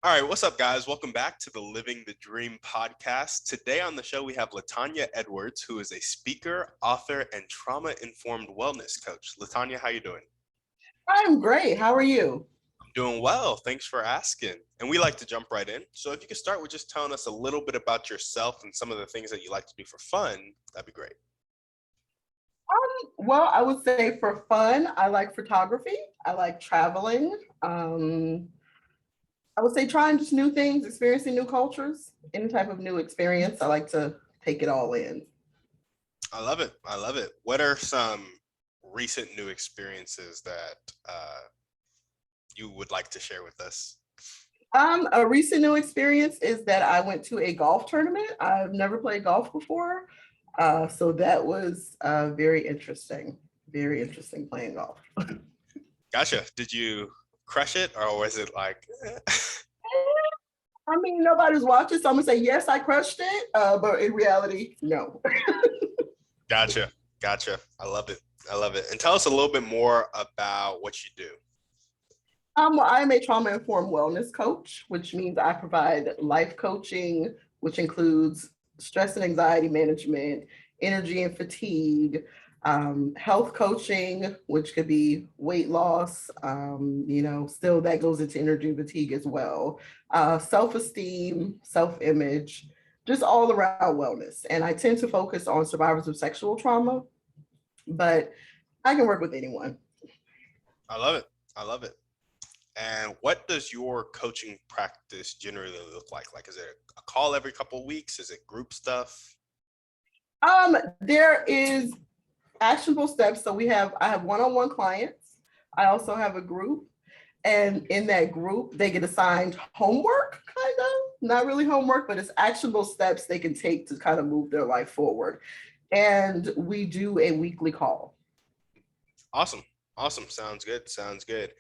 All right, what's up, guys? Welcome back to the Living the Dream podcast. Today on the show, we have Latonia Edwards, who is a speaker, author, and trauma-informed wellness coach. Latonia, how you doing? I'm great. How are you? I'm doing well. Thanks for asking. And we like to jump right in. So if you could start with just telling us a little bit about yourself and some of the things that you like to do for fun, that'd be great. Well, I would say for fun, I like photography. I like traveling. I would say trying just new things, experiencing new cultures, any type of new experience. I like to take it all in. I love it. I love it. What are some recent new experiences that you would like to share with us? A recent new experience is that I went to a golf tournament. I've never played golf before. So that was very interesting. Very interesting playing golf. Gotcha. Did you crush it, or was it like I mean, nobody's watching, so I'm gonna say yes, I crushed it, but in reality, no. Gotcha. I love it. I love it. And tell us a little bit more about what you do. Well, I'm a trauma-informed wellness coach, which means I provide life coaching, which includes stress and anxiety management, energy and fatigue, health coaching, which could be weight loss, still that goes into energy and fatigue as well, self-esteem, self-image, just all around wellness. And I tend to focus on survivors of sexual trauma, but I can work with anyone. I love it. I love it. And what does your coaching practice generally look like? Like, is it a call every couple of weeks? Is it group stuff? There is actionable steps. So I have one-on-one clients. I also have a group. And in that group, they get assigned homework, kind of, not really homework, but it's actionable steps they can take to kind of move their life forward. And we do a weekly call. Awesome. Sounds good.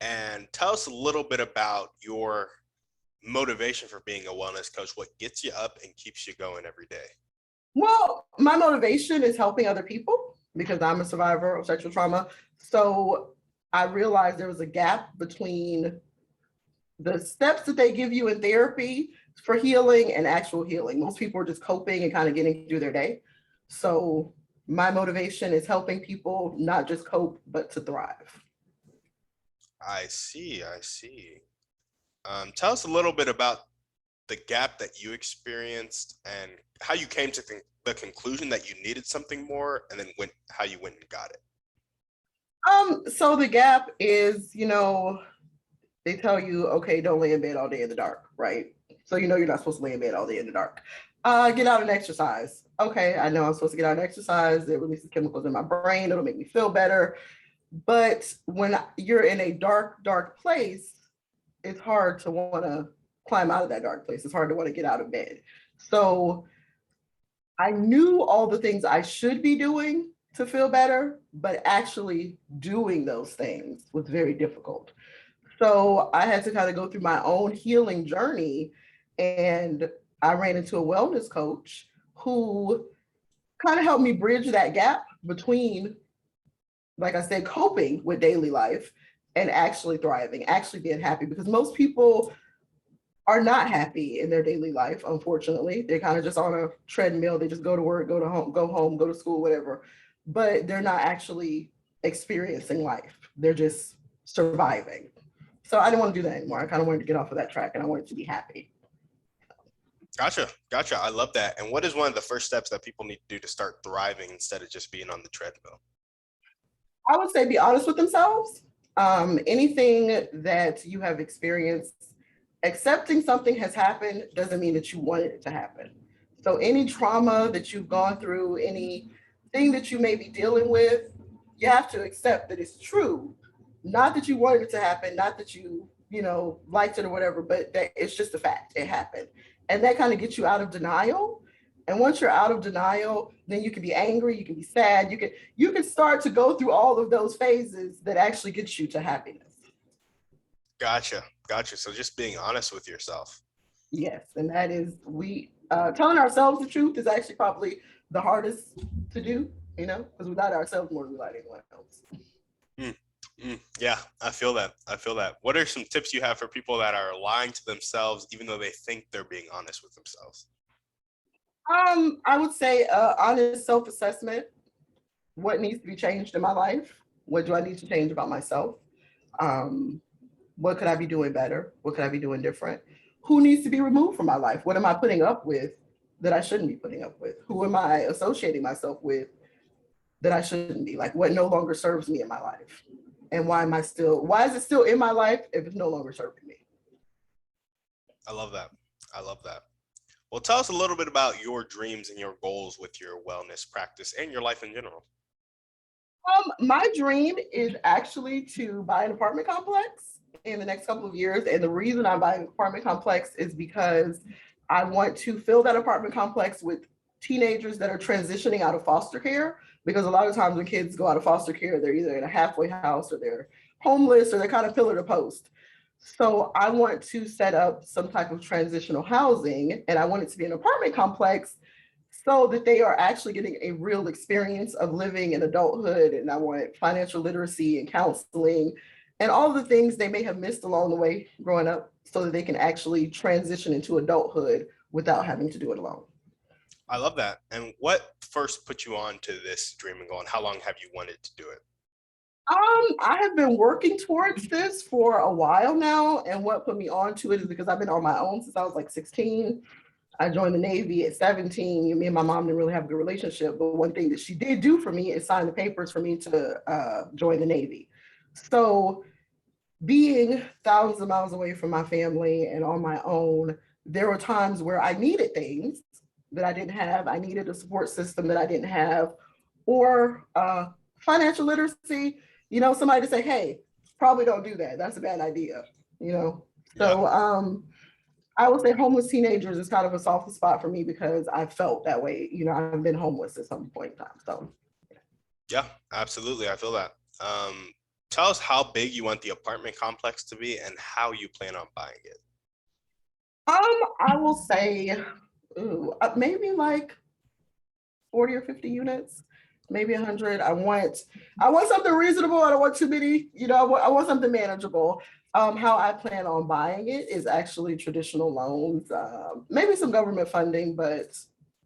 And tell us a little bit about your motivation for being a wellness coach. What gets you up and keeps you going every day? Well, my motivation is helping other people because I'm a survivor of sexual trauma. So I realized there was a gap between the steps that they give you in therapy for healing and actual healing. Most people are just coping and kind of getting through their day. So my motivation is helping people not just cope, but to thrive. I see. Tell us a little bit about the gap that you experienced and how you came to the conclusion that you needed something more, and then how you went and got it. So the gap is, they tell you, okay, don't lay in bed all day in the dark, right? So you're not supposed to lay in bed all day in the dark. Get out and exercise. Okay, I know I'm supposed to get out and exercise. It releases chemicals in my brain. It'll make me feel better. But when you're in a dark, dark place, it's hard to want to climb out of that dark place. It's hard to want to get out of bed. So I knew all the things I should be doing to feel better, but actually doing those things was very difficult. So I had to kind of go through my own healing journey, and I ran into a wellness coach who kind of helped me bridge that gap between, like I said, coping with daily life and actually thriving, actually being happy, because most people are not happy in their daily life, unfortunately. They're kind of just on a treadmill. They just go to work, go home, go to school, whatever. But they're not actually experiencing life. They're just surviving. So I didn't want to do that anymore. I kind of wanted to get off of that track and I wanted to be happy. Gotcha. I love that. And what is one of the first steps that people need to do to start thriving instead of just being on the treadmill? I would say be honest with themselves. Anything that you have experienced, accepting something has happened doesn't mean that you wanted it to happen. So any trauma that you've gone through, anything that you may be dealing with, you have to accept that it's true. Not that you wanted it to happen, not that you liked it or whatever, but that it's just a fact. It happened. And that kind of gets you out of denial. And once you're out of denial, then you can be angry, you can be sad, you can start to go through all of those phases that actually gets you to happiness. Gotcha. So just being honest with yourself. Yes, and that is telling ourselves the truth is actually probably the hardest to do, because we lie to ourselves more than we lie to anyone else. Yeah, I feel that. I feel that. What are some tips you have for people that are lying to themselves, even though they think they're being honest with themselves? I would say honest self-assessment. What needs to be changed in my life? What do I need to change about myself? Um, what could I be doing better? What could I be doing different? Who needs to be removed from my life? What am I putting up with that I shouldn't be putting up with? Who am I associating myself with that I shouldn't be? Like what no longer serves me in my life? And why is it still in my life if it's no longer serving me? I love that. I love that. Well, tell us a little bit about your dreams and your goals with your wellness practice and your life in general. My dream is actually to buy an apartment complex in the next couple of years. And the reason I'm buying an apartment complex is because I want to fill that apartment complex with teenagers that are transitioning out of foster care. Because a lot of times when kids go out of foster care, they're either in a halfway house or they're homeless or they're kind of pillar to post. So I want to set up some type of transitional housing and I want it to be an apartment complex so that they are actually getting a real experience of living in adulthood. And I want financial literacy and counseling and all the things they may have missed along the way growing up so that they can actually transition into adulthood without having to do it alone. I love that. And what first put you on to this dream and goal, and how long have you wanted to do it? I have been working towards this for a while now. And what put me on to it is because I've been on my own since I was like 16. I joined the Navy at 17. Me and my mom didn't really have a good relationship, but one thing that she did do for me is sign the papers for me to join the Navy. So being thousands of miles away from my family and on my own, there were times where I needed things that I didn't have. I needed a support system that I didn't have, or financial literacy. Somebody to say, "Hey, probably don't do that. That's a bad idea." You know. Yeah. So I would say homeless teenagers is kind of a soft spot for me because I felt that way. I've been homeless at some point in time. So Yeah, absolutely. I feel that. Tell us how big you want the apartment complex to be and how you plan on buying it. I will say, maybe like 40 or 50 units, maybe 100. I want something reasonable. I don't want too many. I want something manageable. How I plan on buying it is actually traditional loans, maybe some government funding, but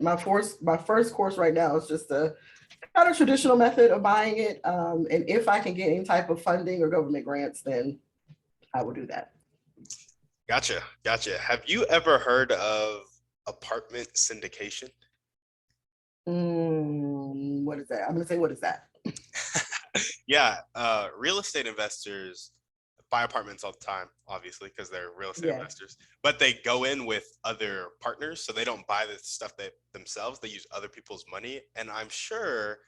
my first course right now is just a kind of traditional method of buying it. And if I can get any type of funding or government grants, then I will do that. Gotcha. Gotcha. Have you ever heard of apartment syndication? What is that? I'm gonna say, what is that? Yeah, real estate investors buy apartments all the time, obviously, because they're real estate Yeah. investors. But they go in with other partners, so they don't buy the stuff themselves. They use other people's money, and I'm sure.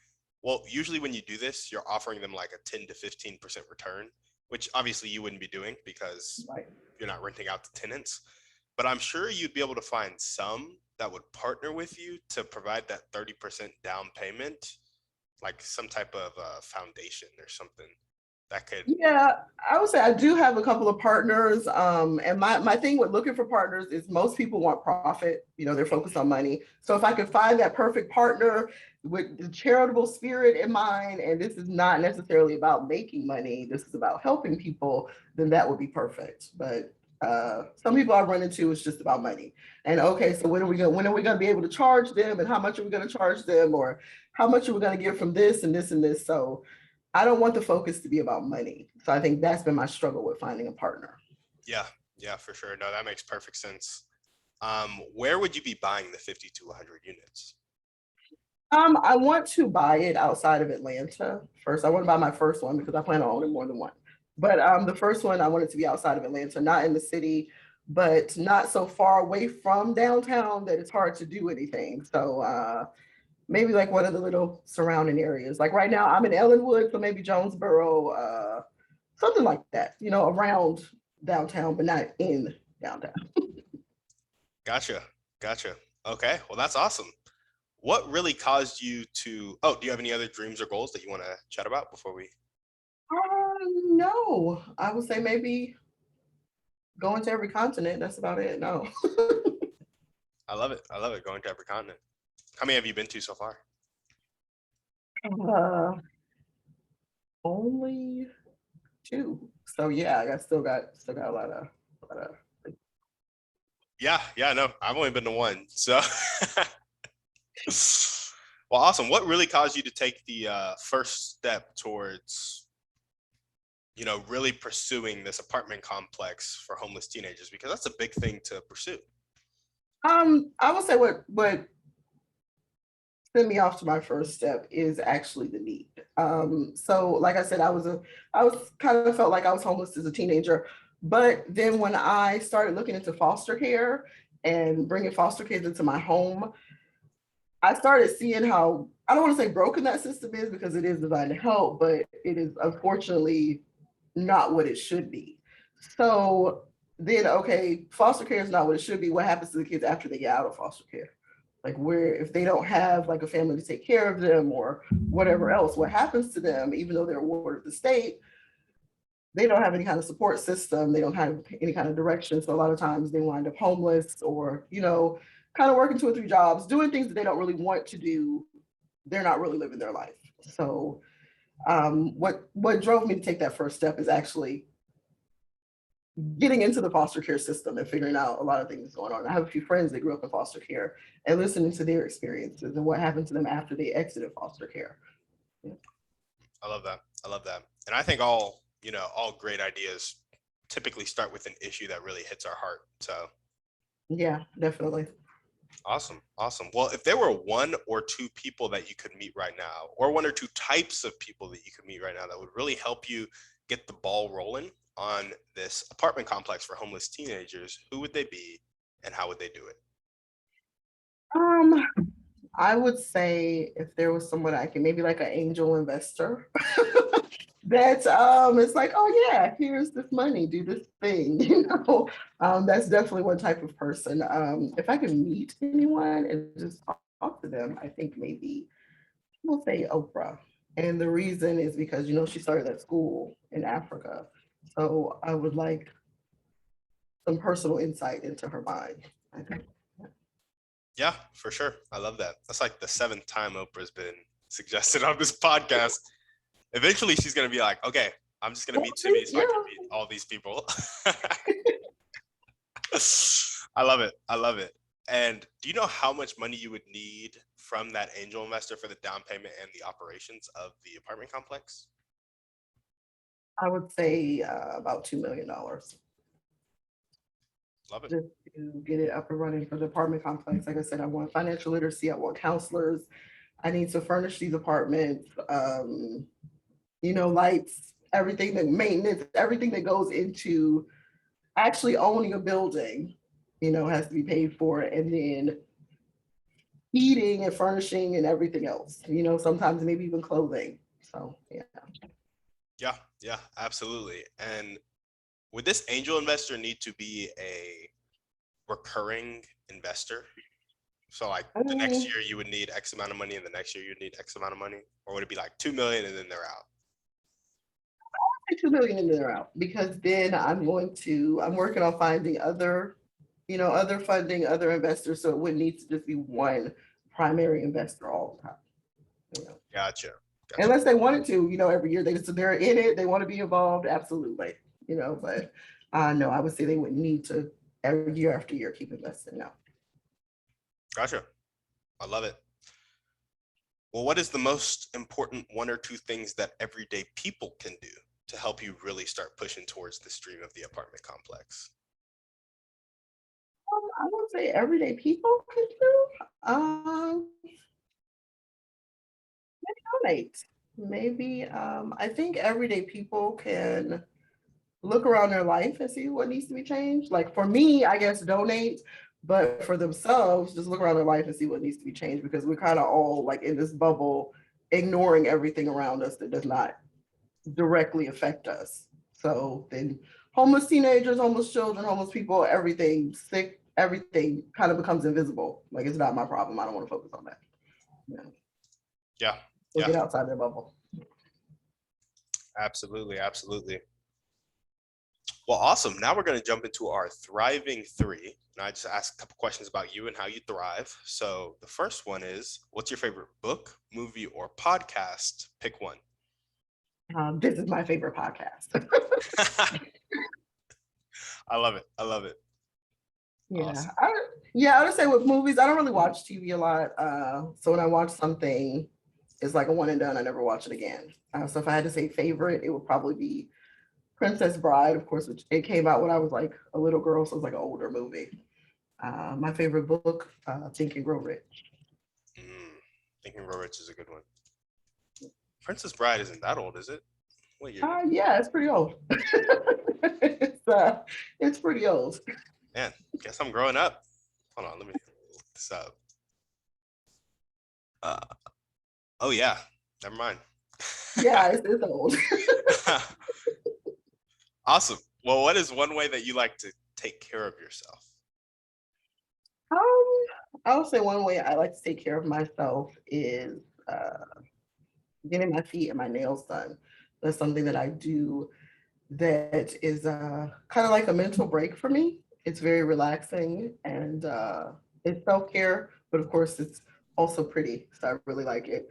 Well, usually when you do this, you're offering them like a 10 to 15% return, which obviously you wouldn't be doing because Right. you're not renting out to tenants. But I'm sure you'd be able to find some that would partner with you to provide that 30% down payment, like some type of foundation or something that could. Yeah, I would say I do have a couple of partners. And my thing with looking for partners is most people want profit. They're focused on money. So if I could find that perfect partner with the charitable spirit in mind, and this is not necessarily about making money, this is about helping people, then that would be perfect. But some people I run into it's just about money. And okay, so when are we gonna be able to charge them, and how much are we gonna charge them, or how much are we gonna get from this and this and this? So I don't want the focus to be about money. So I think that's been my struggle with finding a partner. Yeah, yeah, for sure. No, that makes perfect sense. Where would you be buying the 50 to 100 units? I want to buy it outside of Atlanta first. I want to buy my first one because I plan on owning more than one. But the first one I want it to be outside of Atlanta, not in the city, but not so far away from downtown that it's hard to do anything. So maybe like one of the little surrounding areas. Like right now, I'm in Ellenwood, so maybe Jonesboro, something like that. Around downtown, but not in downtown. Gotcha, gotcha. Okay, well, that's awesome. What really caused you to? Oh, do you have any other dreams or goals that you want to chat about before we? No, I would say maybe going to every continent. That's about it. No. I love it. I love it. Going to every continent. How many have you been to so far? Uh, only too. So yeah, I still got a lot of. Yeah, no, I've only been to one. So, well, awesome. What really caused you to take the first step towards, really pursuing this apartment complex for homeless teenagers? Because that's a big thing to pursue. I would say what sent me off to my first step is actually the need. So like I said, I was kind of felt like I was homeless as a teenager, but then when I started looking into foster care and bringing foster kids into my home, I started seeing how, I don't want to say broken that system is because it is designed to help, but it is unfortunately not what it should be. So then, okay, foster care is not what it should be. What happens to the kids after they get out of foster care? Like where if they don't have like a family to take care of them or whatever else, what happens to them, even though they're a ward of the state, they don't have any kind of support system, they don't have any kind of direction. So a lot of times they wind up homeless or, kind of working 2 or 3 jobs, doing things that they don't really want to do. They're not really living their life. So what drove me to take that first step is actually getting into the foster care system and figuring out a lot of things going on. I have a few friends that grew up in foster care and listening to their experiences and what happened to them after they exited foster care. Yeah. I love that. I love that. And I think all great ideas typically start with an issue that really hits our heart. So Yeah, definitely. awesome. Awesome. Well, if there were one or two people that you could meet right now, or one or two types of people that you could meet right now that would really help you get the ball rolling on this apartment complex for homeless teenagers, who would they be and how would they do it? Um, I would say if there was someone I can maybe like an angel investor that it's like, oh yeah, here's this money, do this thing, that's definitely one type of person. If I can meet anyone and just talk to them, I think maybe we'll say Oprah. And the reason is because she started at school in Africa. So I would like some personal insight into her mind. I think. Yeah, for sure. I love that. That's like the seventh time Oprah's been suggested on this podcast. Eventually, she's going to be like, okay, I'm just going to meet Timmy so I can meet all these people. I love it. I love it. And do you know how much money you would need from that angel investor for the down payment and the operations of the apartment complex? I would say about $2 million Love it. just to get it up and running for the apartment complex. Like I said, I want financial literacy, I want counselors, I need to furnish these apartments, lights, everything that maintenance, everything that goes into actually owning a building, has to be paid for. And then heating and furnishing and everything else, sometimes maybe even clothing. So yeah. Yeah, absolutely. And would this angel investor need to be a recurring investor? So like the next year you would need X amount of money and the next year you'd need X amount of money? Or would it be like 2 million and then they're out? 2 million in there out because then I'm working on finding other funding, other investors. So it wouldn't need to just be one primary investor all the time. Gotcha. Unless they wanted to, every year they're in it, they want to be involved, absolutely. But no, I would say they wouldn't need to every year after year keep investing now. Gotcha. I love it. Well, what is the most important one or two things that everyday people can do to help you really start pushing towards this dream of the apartment complex? I would say everyday people can do. Donate. Maybe I think everyday people can look around their life and see what needs to be changed. Like for me, I guess donate, but for themselves, just look around their life and see what needs to be changed because we're kind of all like in this bubble, ignoring everything around us that does not directly affect us. So then homeless teenagers, homeless children, homeless people, everything sick, everything kind of becomes invisible. Like it's not my problem. I don't want to focus on that. Yeah. We'll get outside their bubble. Absolutely. Absolutely. Well, awesome. Now we're going to jump into our thriving three. And I just ask a couple questions about you and how you thrive. So the first one is, what's your favorite book, movie, or podcast? Pick one. This is my favorite podcast. I love it. I love it. Yeah, Awesome. I would say with movies, I don't really watch TV a lot. So when I watch something, it's like a one and done. I never watch it again. So if I had to say favorite, it would probably be Princess Bride, of course, which it came out when I was like a little girl, so it's like an older movie. My favorite book, Think and Grow Rich. Think and Grow Rich is a good one. Princess Bride isn't that old, is it? What year? Yeah, it's pretty old. It's pretty old. Man, guess I'm growing up. Hold on, let me look this up. Oh yeah, never mind. Yeah, it's old. Awesome. Well, what is one way that you like to take care of yourself? I would say one way I like to take care of myself is getting my feet and my nails done. That's something that I do that is kind of like a mental break for me. It's very relaxing and it's self-care, but of course it's also pretty. So I really like it.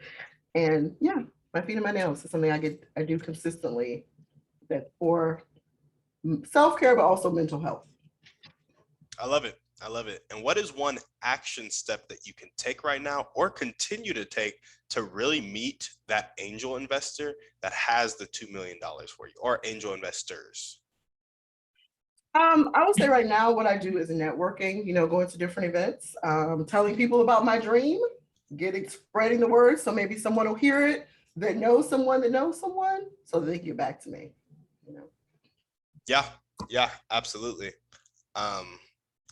And yeah, my feet and my nails is something I do consistently that for self-care, but also mental health. I love it. I love it. And what is one action step that you can take right now or continue to take to really meet that angel investor that has the $2 million for you, or angel investors? I would say right now what I do is networking, going to different events, telling people about my dream, spreading the word. So maybe someone will hear it that knows someone so they can get back to me. Yeah, absolutely.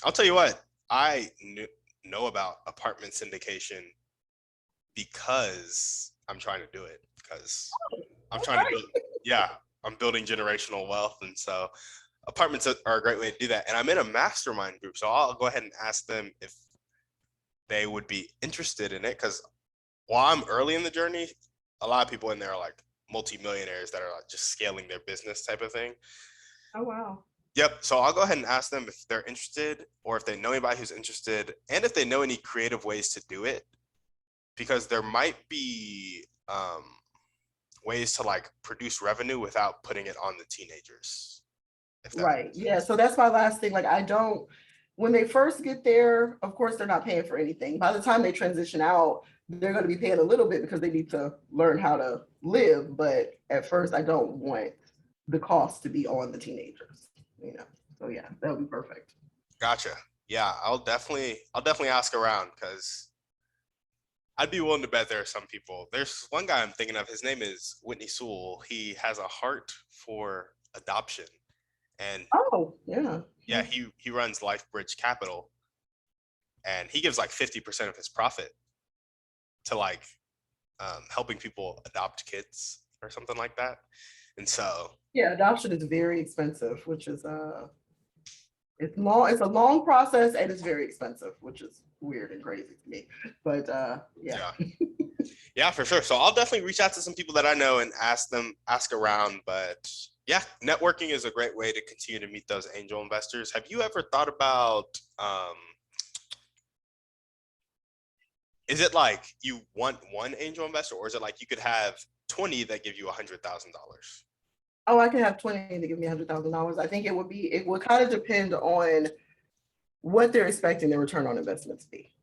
I'll tell you what, I know about apartment syndication because I'm trying to do it, because I'm trying to build, I'm building generational wealth. And so apartments are a great way to do that. And I'm in a mastermind group, so I'll go ahead and ask them if they would be interested in it. Because while I'm early in the journey, a lot of people in there are like multimillionaires that are like just scaling their business type of thing. Oh, wow. Yep. So I'll go ahead and ask them if they're interested, or if they know anybody who's interested, and if they know any creative ways to do it, because there might be ways to like produce revenue without putting it on the teenagers. Right. Yeah. So that's my last thing. Like when they first get there, of course, they're not paying for anything. By the time they transition out, they're going to be paying a little bit because they need to learn how to live. But at first, I don't want the cost to be on the teenagers. So yeah, that would be perfect. Gotcha. Yeah, I'll definitely ask around, because I'd be willing to bet there are some people. There's one guy I'm thinking of. His name is Whitney Sewell. He has a heart for adoption, and Oh, yeah. yeah, he runs LifeBridge Capital, and he gives like 50% of his profit to like helping people adopt kids or something like that. And so Yeah, adoption is very expensive, which is it's a long process and it's very expensive, which is weird and crazy to me. But yeah. Yeah, for sure. So I'll definitely reach out to some people that I know and ask around. But yeah, networking is a great way to continue to meet those angel investors. Have you ever thought about, is it like you want one angel investor, or is it like you could have 20 that give you $100,000? Oh, I can have 20 to give me $100,000. I think it would kind of depend on what they're expecting their return on investment to be.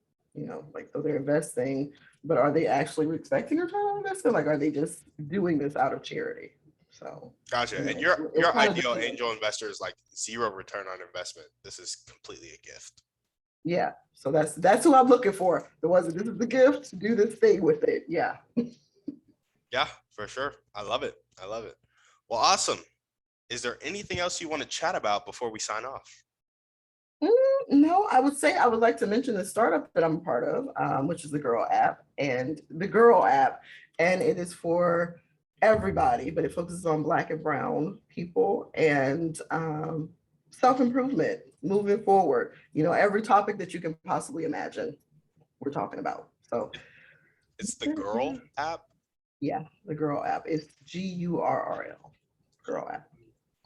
Like, so they're investing, but are they actually expecting a return on investment? Like, are they just doing this out of charity? So Gotcha. And your ideal angel investor is like zero return on investment. This is completely a gift. Yeah. So that's who I'm looking for. This is the gift, do this thing with it. Yeah. Yeah, for sure. I love it. I love it. Well, awesome. Is there anything else you want to chat about before we sign off? No, I would say I would like to mention the startup that I'm a part of, which is the Girl app. And it is for everybody, but it focuses on Black and Brown people and self-improvement, moving forward. Every topic that you can possibly imagine, we're talking about. So it's the Girl app? Yeah, the Girl app. It's GURRL. Girl app.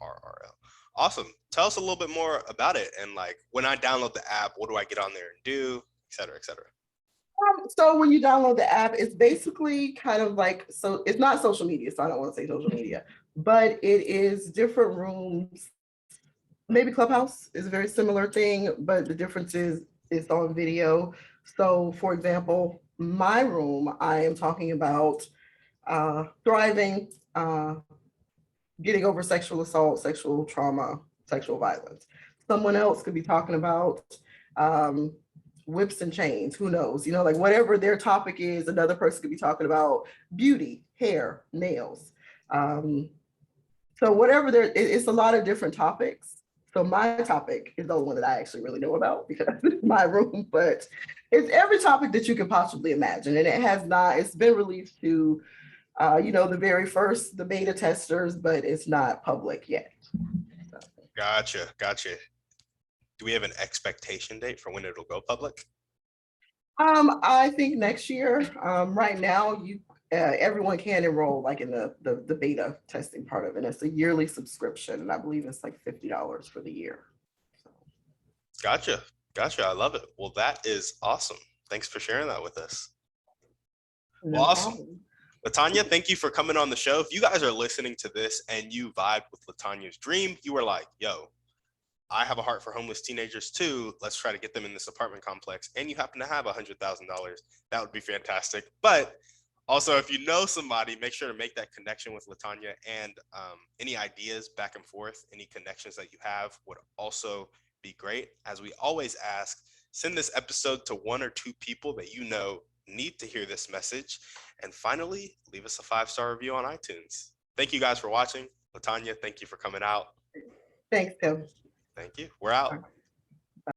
RRL. Awesome. Tell us a little bit more about it. And like, when I download the app, what do I get on there and do, et cetera, et cetera? So when you download the app, it's basically kind of like, so it's not social media, so I don't want to say social media, but it is different rooms. Maybe Clubhouse is a very similar thing, but the difference is it's on video. So for example, my room, I am talking about thriving, getting over sexual assault, sexual trauma, sexual violence. Someone else could be talking about um, whips and chains, who knows, like whatever their topic is, another person could be talking about beauty, hair, nails. So whatever it's a lot of different topics. So my topic is the one that I actually really know about because it's my room, but it's every topic that you could possibly imagine. And it's been released to, the beta testers, but it's not public yet. So. Gotcha. Do we have an expectation date for when it'll go public? I think next year. Right now, everyone can enroll like in the beta testing part of it. It's a yearly subscription, and I believe it's like $50 for the year. So. Gotcha. I love it. Well, that is awesome. Thanks for sharing that with us. No well, awesome. problem. Latonia, thank you for coming on the show. If you guys are listening to this and you vibe with Latonia's dream, you were like, yo, I have a heart for homeless teenagers too. Let's try to get them in this apartment complex. And you happen to have $100,000. That would be fantastic. But also, if you know somebody, make sure to make that connection with Latonia, and any ideas back and forth, any connections that you have would also be great. As we always ask, send this episode to 1 or 2 people that you know need to hear this message. And finally, leave us a 5-star review on iTunes. Thank you guys for watching. Latonia, thank you for coming out. Thanks, Tim. Thank you. We're out.